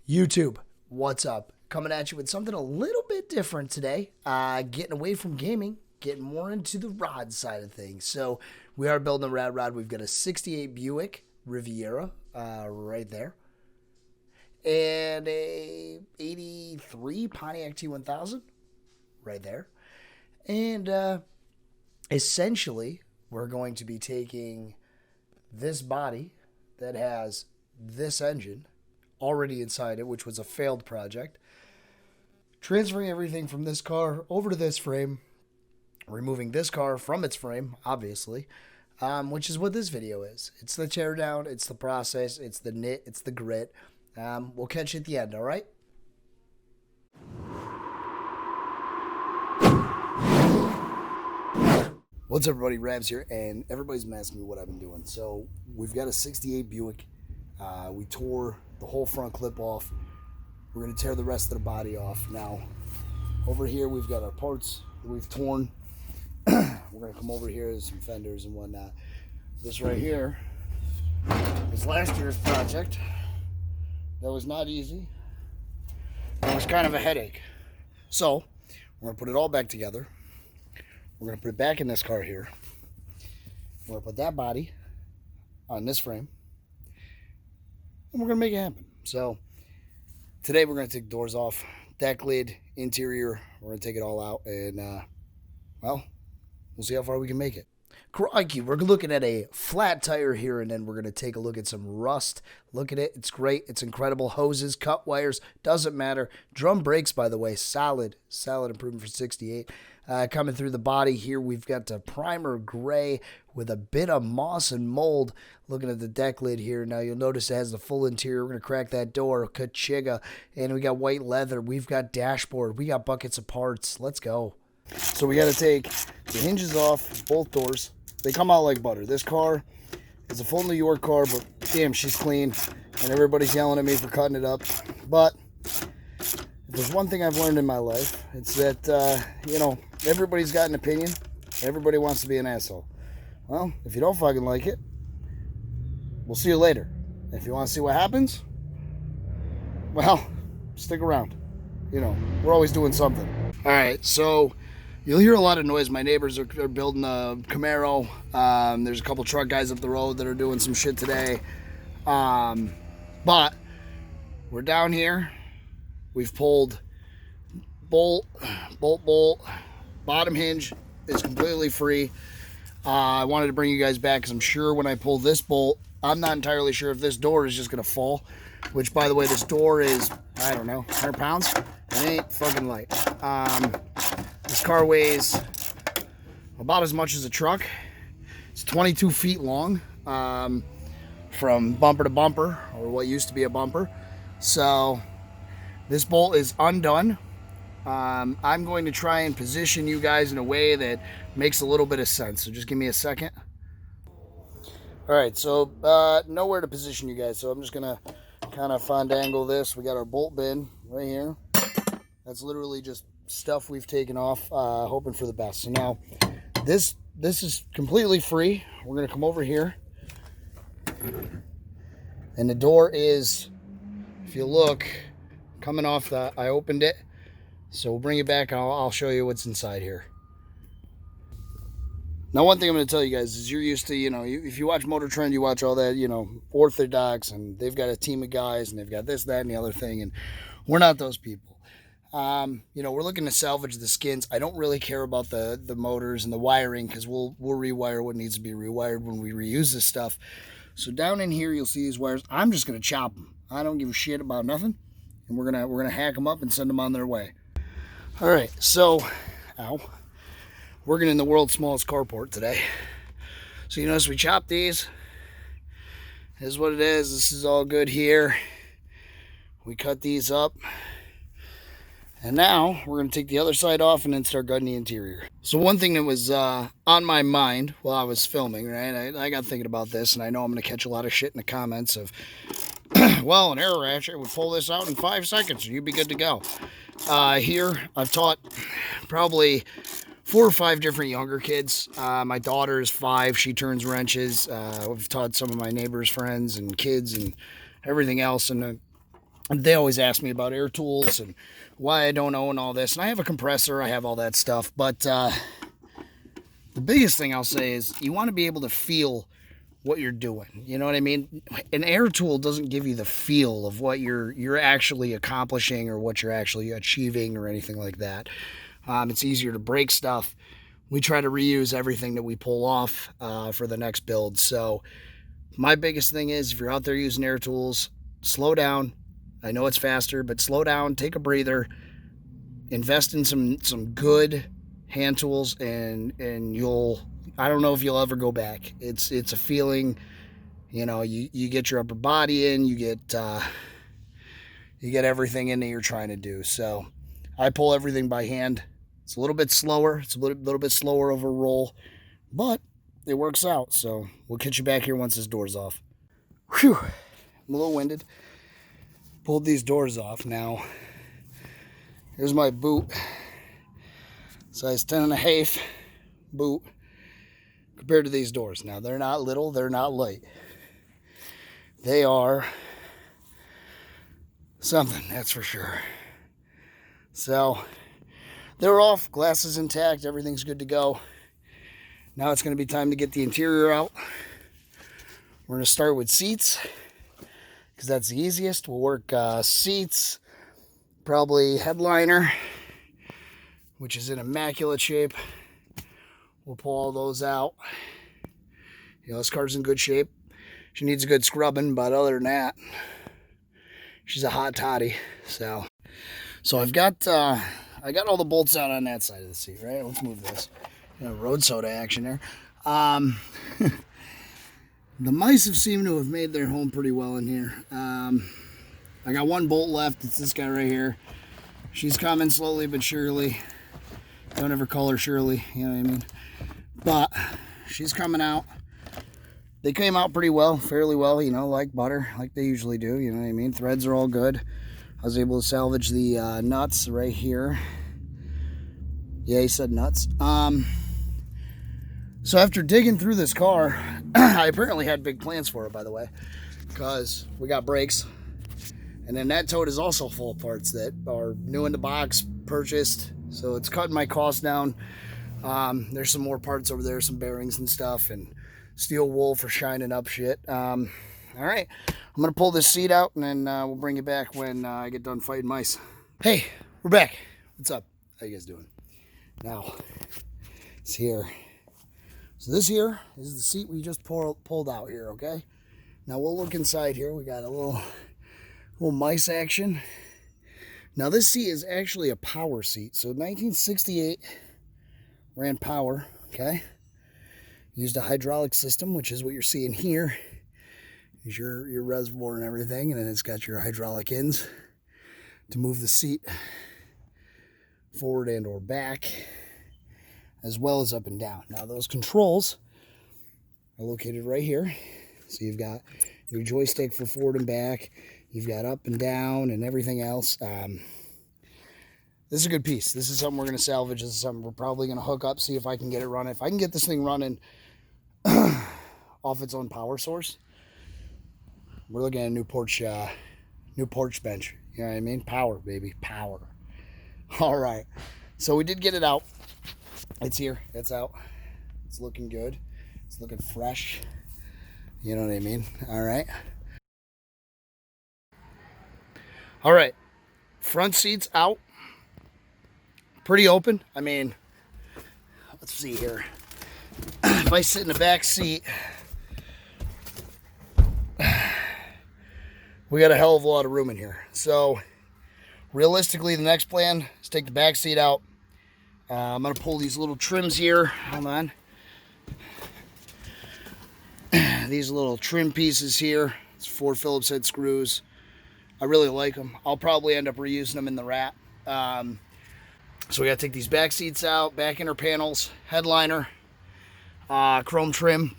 YouTube, what's up? Coming at you with something a little bit different today. Getting away from gaming, getting more into the rod side of things. So we are building a rad rod. We've got a 68 Buick Riviera right there. And a 83 Pontiac T1000 right there. And essentially, we're going to be taking this body that has this engine already inside it, which was a failed project, transferring everything from this car over to this frame, removing this car from its frame, obviously, which is what this video is. It's the tear down, it's the process, it's the knit, it's the grit. We'll catch you at the end, all right? What's up, everybody? Rabs here, and everybody's been asking me what I've been doing. So we've got a 68 Buick. We tore the whole front clip off. We're going to tear the rest of the body off. Now, over here we've got our parts that we've torn. We're going to come over here. There's some fenders and whatnot. This right here is last year's project. That was not easy. It was kind of a headache. So we're going to put it all back together. We're going to put it back in this car here. We're going to put that body on this frame. And we're going to make it happen. So today we're going to take the doors off, deck lid, interior. We're going to take it all out. And, well, we'll see how far we can make it. Crikey, we're looking at a flat tire here, and then we're going to take a look at some rust. Look at it. It's great. It's incredible. Hoses, cut wires, doesn't matter. Drum brakes, by the way, solid improvement for 68. Coming through the body here, we've got the primer gray with a bit of moss and mold. Looking at the deck lid here, now you'll notice it has the full interior. We're going to crack that door, Kachiga, and we got white leather. We've got dashboard. We got buckets of parts. Let's go. So we got to take the hinges off both doors. They come out like butter. This car is a full New York car, but damn, she's clean. And everybody's yelling at me for cutting it up. But if there's one thing I've learned in my life, it's that, you know, everybody's got an opinion. Everybody wants to be an asshole. Well, if you don't fucking like it, we'll see you later. And if you want to see what happens, well, stick around. You know, we're always doing something. All right, so you'll hear a lot of noise. My neighbors are building a Camaro. There's a couple truck guys up the road that are doing some shit today. But we're down here. We've pulled bolt, bottom hinge is completely free. I wanted to bring you guys back because I'm sure when I pull this bolt, I'm not entirely sure if this door is just going to fall. Which, by the way, this door is, I don't know, 100 pounds? It ain't fucking light. This car weighs about as much as a truck. It's 22 feet long from bumper to bumper, or what used to be a bumper. So this bolt is undone. I'm going to try and position you guys in a way that makes a little bit of sense. So just give me a second. All right, so nowhere to position you guys. So I'm just going to kind of fandangle this. We got our bolt bin right here. That's literally just stuff we've taken off, hoping for the best. So now this is completely free. We're going to come over here. And the door is, if you look, coming off I opened it. So we'll bring it back and I'll show you what's inside here. Now, one thing I'm going to tell you guys is you're used to, you know, if you watch Motor Trend, you watch all that, you know, Orthodox, and they've got a team of guys and they've got this, that, and the other thing. And we're not those people. You know, we're looking to salvage the skins. I don't really care about the motors and the wiring because we'll rewire what needs to be rewired when we reuse this stuff. So down in here, you'll see these wires. I'm just going to chop them. I don't give a shit about nothing. And we're gonna hack them up and send them on their way. All right, so, ow. Working in the world's smallest carport today. So you notice we chopped these. This is what it is. This is all good here. We cut these up. And now we're going to take the other side off and then start gutting the interior. So one thing that was on my mind while I was filming, right? I got thinking about this, and I know I'm going to catch a lot of shit in the comments of, well, an air ratchet would pull this out in 5 seconds and you'd be good to go. Here, I've taught probably 4 or 5 different younger kids. My daughter is 5. She turns wrenches. I've taught some of my neighbors' friends and kids and everything else. And They always ask me about air tools and why I don't own all this. And I have a compressor, I have all that stuff. But the biggest thing I'll say is you want to be able to feel what you're doing. You know what I mean? An air tool doesn't give you the feel of what you're actually accomplishing or what you're actually achieving or anything like that. It's easier to break stuff. We try to reuse everything that we pull off for the next build. So my biggest thing is if you're out there using air tools, slow down. I know it's faster, but slow down, take a breather, invest in some good hand tools, and I don't know if you'll ever go back. It's a feeling, you get your upper body in, you get everything in that you're trying to do. So I pull everything by hand. It's a little bit slower. It's a little bit slower of a roll, but it works out. So we'll catch you back here once this door's off. Whew, I'm a little winded. Pulled these doors off. Now, here's my boot. Size 10.5 boot compared to these doors. Now, they're not little, they're not light. They are something, that's for sure. So, they're off, glass is intact, everything's good to go. Now it's going to be time to get the interior out. We're going to start with seats, because that's the easiest. We'll work seats, probably headliner, which is in immaculate shape. We'll pull all those out. This car's in good shape. She needs a good scrubbing, but other than that, she's a hot toddy. So I got all the bolts out on that side of the seat, right? Let's move this. Road soda action there. The mice have seemed to have made their home pretty well in here. I got one bolt left. It's this guy right here. She's coming slowly but surely. Don't ever call her Shirley, you know what I mean? But she's coming out. They came out pretty well, fairly well, like butter, like they usually do, you know what I mean? Threads are all good. I was able to salvage the nuts right here. Yeah, he said nuts. So after digging through this car, I apparently had big plans for it, by the way, because we got brakes. And then that tote is also full of parts that are new in the box, purchased. So it's cutting my costs down. There's some more parts over there, some bearings and stuff, and steel wool for shining up shit. All right, I'm going to pull this seat out, and then we'll bring you back when I get done fighting mice. Hey, we're back. What's up? How you guys doing? Now, it's here. So this here is the seat we just pulled out here, okay? Now we'll look inside here. We got a little mice action. Now this seat is actually a power seat. So 1968 ran power, okay? Used a hydraulic system, which is what you're seeing here. Is your reservoir and everything, and then it's got your hydraulic ends to move the seat forward and or back, as well as up and down. Now those controls are located right here. So you've got your joystick for forward and back. You've got up and down and everything else. This is a good piece. This is something we're going to salvage. This is something we're probably going to hook up, see if I can get it running. If I can get this thing running off its own power source, we're looking at a new porch bench. You know what I mean? Power, baby, power. All right. So we did get it out. It's here. It's out. It's looking good. It's looking fresh. You know what I mean? All right. All right. Front seat's out. Pretty open. I mean, let's see here. If I sit in the back seat, we got a hell of a lot of room in here. So, realistically, the next plan is take the back seat out. I'm going to pull these little trims here. Hold on. These little trim pieces here. It's 4 Phillips head screws. I really like them. I'll probably end up reusing them in the wrap. So we got to take these back seats out, back inner panels, headliner, chrome trim,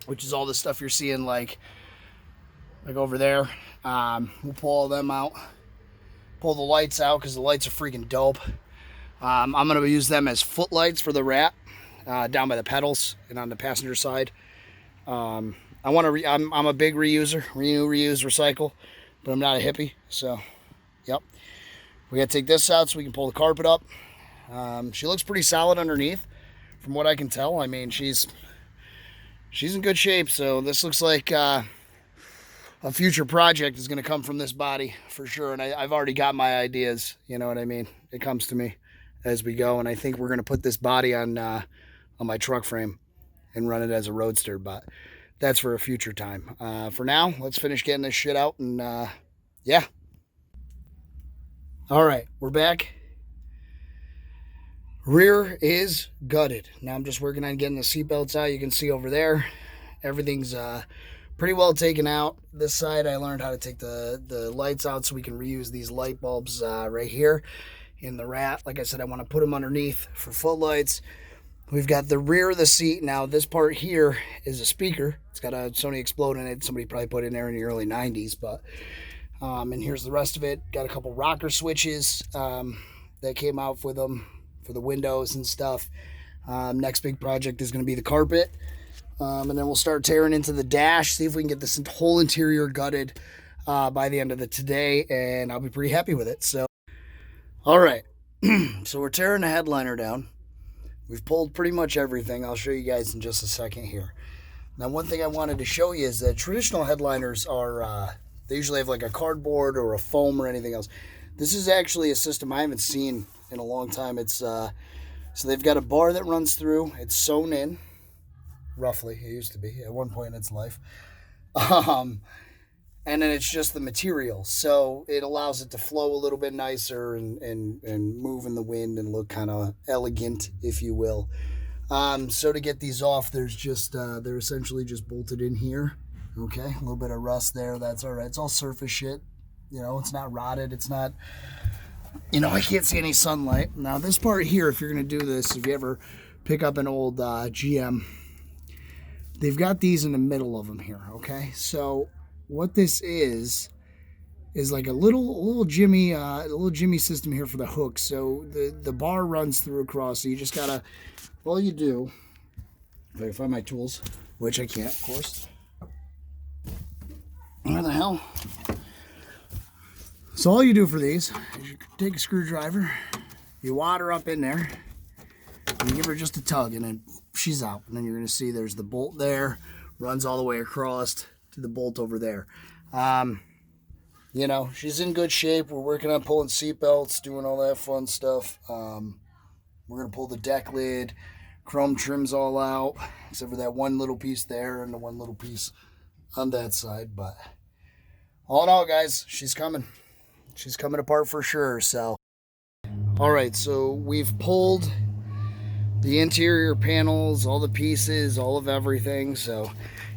which is all the stuff you're seeing like over there. We'll pull all them out. Pull the lights out because the lights are freaking dope. I'm going to use them as footlights for the wrap down by the pedals and on the passenger side. I'm a big reuser, renew, reuse, recycle. but I'm not a hippie, so yep. We got to take this out so we can pull the carpet up. She looks pretty solid underneath, from what I can tell. I mean, she's in good shape, so this looks like a future project is going to come from this body for sure. And I've already got my ideas, you know what I mean? It comes to me as we go, and I think we're going to put this body on my truck frame and run it as a roadster, but that's for a future time. For now, let's finish getting this shit out, and yeah. All right, we're back. Rear is gutted. Now I'm just working on getting the seatbelts out. You can see over there, everything's pretty well taken out. This side, I learned how to take the lights out so we can reuse these light bulbs right here in the rat. Like I said, I want to put them underneath for footlights. We've got the rear of the seat. Now, this part here is a speaker. It's got a Sony Explode in it. Somebody probably put it in there in the early 90s, but and here's the rest of it. Got a couple rocker switches that came out with them for the windows and stuff. Next big project is going to be the carpet. And then we'll start tearing into the dash, see if we can get this whole interior gutted by the end of today, and I'll be pretty happy with it. So, all right. So we're tearing the headliner down. We've pulled pretty much everything. I'll show you guys in just a second here. Now, one thing I wanted to show you is that traditional headliners are, they usually have like a cardboard or a foam or anything else. This is actually a system I haven't seen in a long time. It's so they've got a bar that runs through. It's sewn in, roughly. It used to be at one point in its life. And then it's just the material. So it allows it to flow a little bit nicer and move in the wind and look kind of elegant, if you will. So to get these off, there's just, they're essentially just bolted in here. Okay, a little bit of rust there. That's all right. It's all surface shit. You know, it's not rotted. It's not, you know, I can't see any sunlight. Now this part here, if you're going to do this, if you ever pick up an old GM, they've got these in the middle of them here. Okay, so what this is like a little jimmy system here for the hook. So the bar runs through across. So you just gotta, all you do, if I can find my tools, which I can't, of course. Where the hell? So all you do for these is you take a screwdriver, you wad her up in there, and you give her just a tug, and then she's out. And then you're gonna see there's the bolt there, runs all the way across to the bolt over there. You know, she's in good shape. We're working on pulling seatbelts, doing all that fun stuff. We're going to pull the deck lid, chrome trims all out, except for that one little piece there and the one little piece on that side. But all in all, guys, she's coming. She's coming apart for sure. So, all right, so we've pulled the interior panels, all the pieces, all of everything. So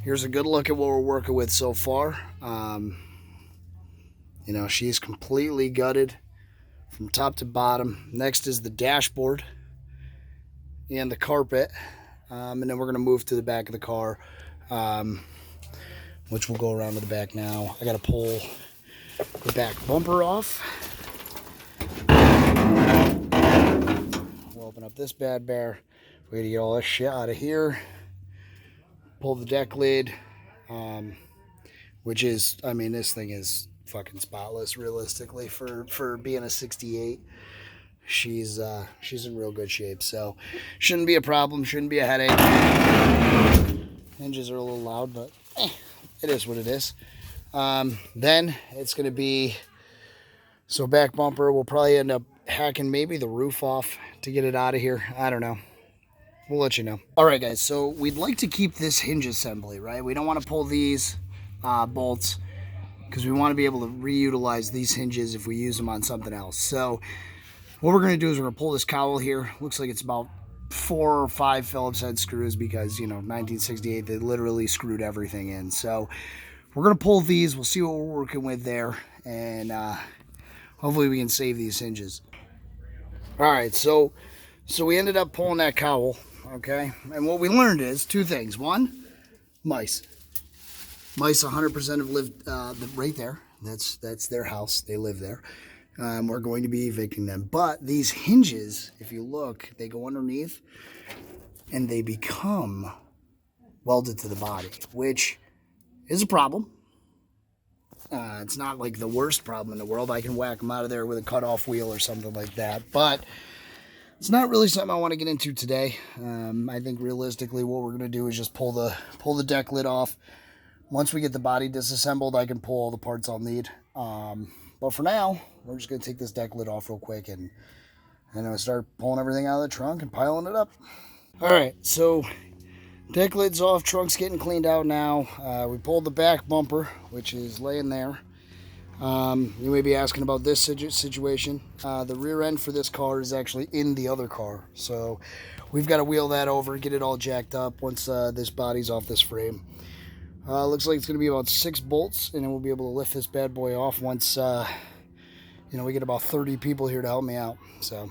here's a good look at what we're working with so far. You know, she's completely gutted from top to bottom. Next is the dashboard and the carpet. And then we're going to move to the back of the car, which we'll go around to the back now. I got to pull the back bumper off. We'll open up this bad bear. We're going to get all this shit out of here. Pull the deck lid, which is, I mean, this thing is fucking spotless realistically for being a 68. She's in real good shape, so shouldn't be a problem, shouldn't be a headache. Hinges are a little loud, but it is what it is. Then it's going to be, so back bumper, we'll probably end up hacking maybe the roof off to get it out of here. I don't know. We'll let you know. All right, guys, so we'd like to keep this hinge assembly, right? We don't want to pull these bolts because we want to be able to reutilize these hinges if we use them on something else. So what we're going to do is we're going to pull this cowl here. Looks like it's about 4 or 5 Phillips head screws because, you know, 1968, they literally screwed everything in. So we're going to pull these. We'll see what we're working with there, and hopefully we can save these hinges. All right, so we ended up pulling that cowl, okay? And what we learned is 2 things. One, mice. Mice 100% have lived right there. That's their house. They live there. We're going to be evicting them. But these hinges, if you look, they go underneath and they become welded to the body, which is a problem. It's not like the worst problem in the world. I can whack them out of there with a cutoff wheel or something like that. But it's not really something I want to get into today. I think realistically what we're going to do is just pull the deck lid off. Once we get the body disassembled, I can pull all the parts I'll need. But for now, we're just going to take this deck lid off real quick and start pulling everything out of the trunk and piling it up. All right, so deck lid's off, trunk's getting cleaned out now. We pulled the back bumper, which is laying there. You may be asking about this situation. The rear end for this car is actually in the other car. So we've got to wheel that over, get it all jacked up once this body's off this frame. Looks like it's going to be about 6 bolts, and then we'll be able to lift this bad boy off once, we get about 30 people here to help me out. So,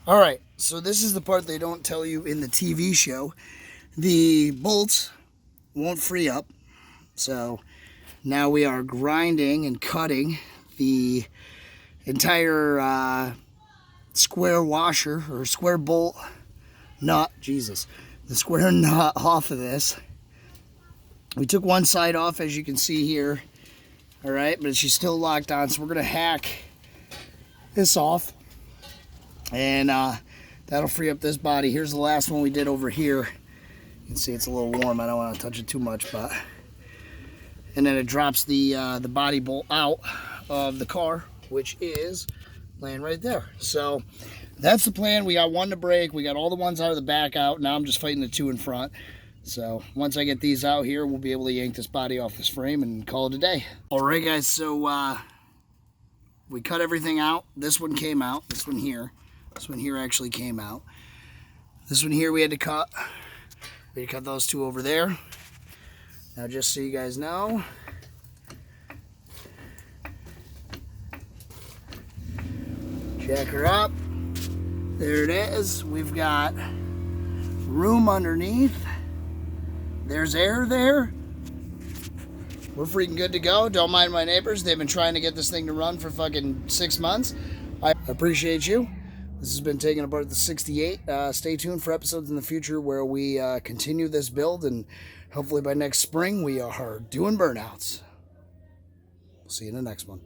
all right, so this is the part they don't tell you in the TV show. The bolts won't free up. So now we are grinding and cutting the entire square washer or square bolt nut, the square nut off of this. We took one side off, as you can see here. All right, but she's still locked on, so we're gonna hack this off, and that'll free up this body. Here's the last one we did over here. You can see it's a little warm. I don't want to touch it too much, but and then it drops the body bolt out of the car, which is laying right there. So that's the plan. We got one to break. We got all the ones out of the back out. Now I'm just fighting the 2 in front. So once I get these out here, we'll be able to yank this body off this frame and call it a day. All right, guys, so we cut everything out. This one came out. This one here actually came out. This one here we had to cut. We had to cut those 2 over there. Now, just so you guys know, jack her up. There it is. We've got room underneath. There's air there. We're freaking good to go. Don't mind my neighbors. They've been trying to get this thing to run for fucking 6 months. I appreciate you. This has been Taking Apart the 68. Stay tuned for episodes in the future where we continue this build, and hopefully by next spring we are doing burnouts. We'll see you in the next one.